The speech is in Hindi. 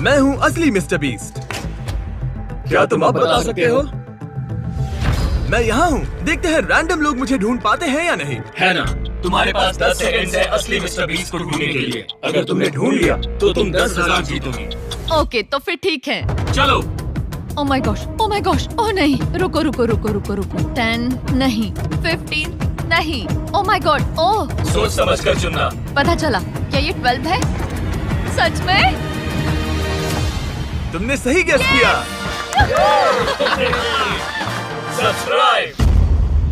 मैं हूँ असली मिस्टर बीस्ट। क्या तुम अब बता सकते हो? मैं यहाँ हूँ। देखते हैं रैंडम लोग मुझे ढूंढ पाते हैं या नहीं। है ना, तुम्हारे पास 10 सेकंड है असली मिस्टर बीस्ट को ढूंढने के लिए। अगर तुमने ढूंढ लिया तो तुम 10,000 जीतोगी। ओके, तो फिर ठीक है। चलो। Oh my gosh, oh my gosh, oh नहीं, रुको रुको रुको रुको रुको। 10 नहीं, 15 नहीं, ओह माय गॉड, ओह। सोच समझ कर चुनना। पता चला, क्या ये 12 है? सच में? तुमने सही गेस किया। सब्सक्राइब।